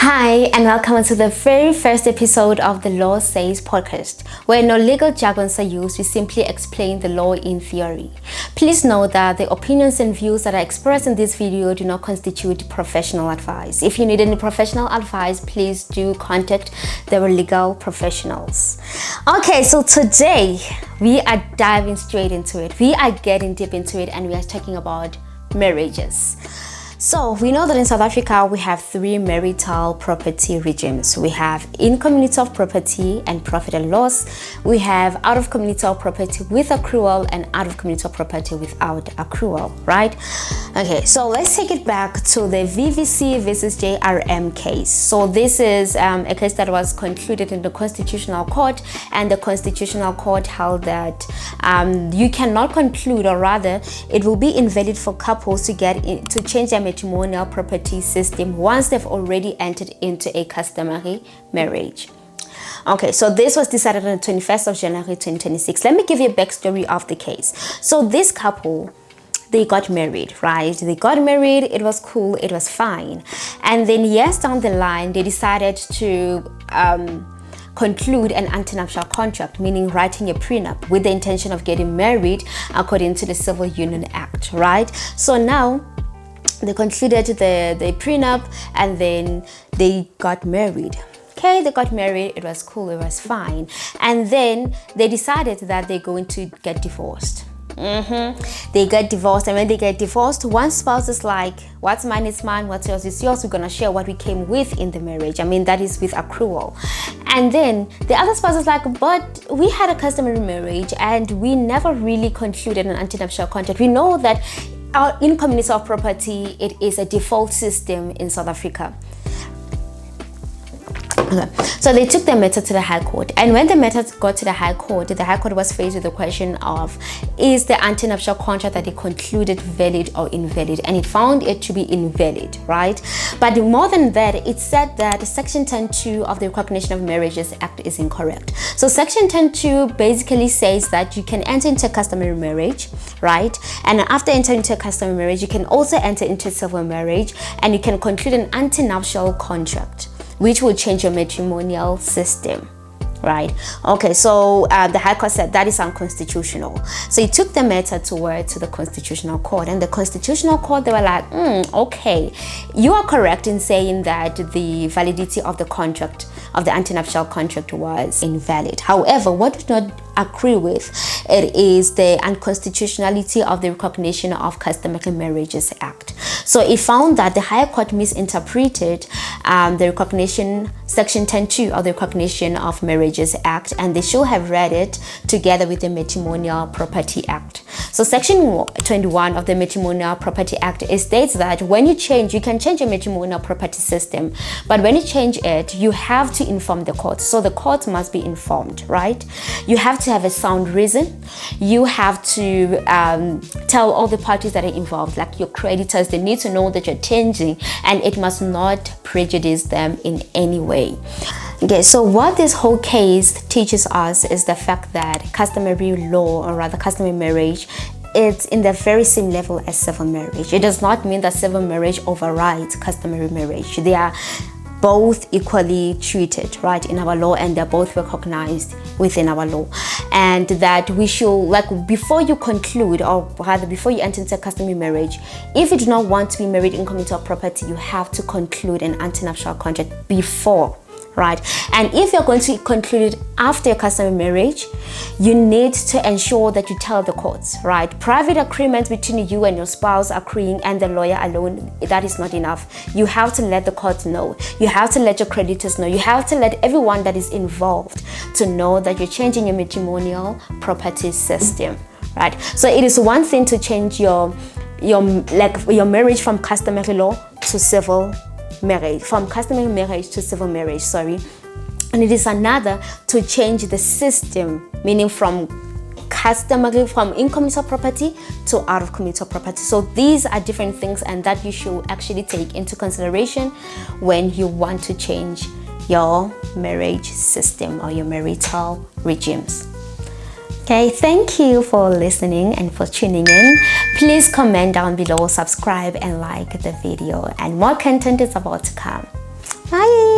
Hi, and welcome to the very first episode of the Law Says podcast, where no legal jargons are used. We simply explain the law in theory. Please note that the opinions and views that are expressed in this video do not constitute professional advice. If you need any professional advice, please do contact the legal professionals. Okay, so today we are diving straight into it. We are getting deep into it, and we are talking about marriages. So we know that in South Africa we have three marital property regimes. We have in community of property and profit and loss. We have out of community of property with accrual and out of community of property without accrual, right? Okay, so let's take it back to the VVC versus JRM case. So this is a case that was concluded in the Constitutional Court, and the Constitutional Court held that you cannot conclude, or rather it will be invalid for couples to change their matrimonial property system once they've already entered into a customary marriage. Okay, so this was decided on the 21st of January 2026. Let me give you a backstory of the case. So this couple, they got married, right? They got married, it was cool, it was fine. And then years down the line, they decided to conclude an antenuptial contract, meaning writing a prenup with the intention of getting married according to the Civil Union Act, right? So now they concluded the prenup, and then they got married. Okay, they got married, it was cool, it was fine. And then they decided that they're going to get divorced. They get divorced, and when they get divorced, one spouse is like, what's mine is mine, what's yours is yours. We're gonna share what we came with in the marriage. I mean, that is with accrual. And then the other spouse is like, but we had a customary marriage and we never really concluded an antenuptial contract. We know that in community of property, it is a default system in South Africa. Okay. So they took the matter to the High Court, and when the matter got to the High Court was faced with the question of, is the antenuptial contract that they concluded valid or invalid? And it found it to be invalid, right? But more than that, it said that Section 10.2 of the Recognition of Marriages Act is incorrect. So Section 10.2 basically says that you can enter into a customary marriage, right? And after entering into a customary marriage, you can also enter into a civil marriage, and you can conclude an antenuptial contract, which will change your matrimonial system, right? Okay, so the High Court said that is unconstitutional. So it took the matter to the Constitutional Court, and the Constitutional Court, they were like, okay, you are correct in saying that the validity of the contract, of the antenuptial contract, was invalid. However, what we do not agree with it is the unconstitutionality of the Recognition of Customary Marriages Act. So it found that the Higher Court misinterpreted the recognition, Section 10.2 of the Recognition of Marriages Act, and they should have read it together with the Matrimonial Property Act. So Section 21 of the Matrimonial Property Act, it states that when you can change your matrimonial property system, but when you change it, you have to inform the court. So the court must be informed, right? You have to have a sound reason. You have to tell all the parties that are involved, like your creditors, they need to know that you're changing, and it must not prejudice them in any way. Okay, so what this whole case teaches us is the fact that customary law, or rather customary marriage, it's in the very same level as civil marriage. It does not mean that civil marriage overrides customary marriage. They are both equally treated, right, in our law, and they're both recognized within our law. And that we should, like, before you conclude, or rather before you enter into a customary marriage, if you do not want to be married in community of property, you have to conclude an antenuptial contract before, right? And if you're going to conclude it after a customary marriage, you need to ensure that you tell the courts, right? Private agreements between you and your spouse agreeing and the lawyer alone, that is not enough. You have to let the court know. You have to let your creditors know. You have to let everyone that is involved to know that you're changing your matrimonial property system, right? So it is one thing to change your marriage from customary law to civil marriage, from customary marriage to civil marriage, sorry. And it is another to change the system, meaning from in community of property to out of community of property. So these are different things, and that you should actually take into consideration when you want to change your marriage system or your marital regimes. Okay, thank you for listening and for tuning in. Please comment down below, subscribe and like the video, and more content is about to come. Bye.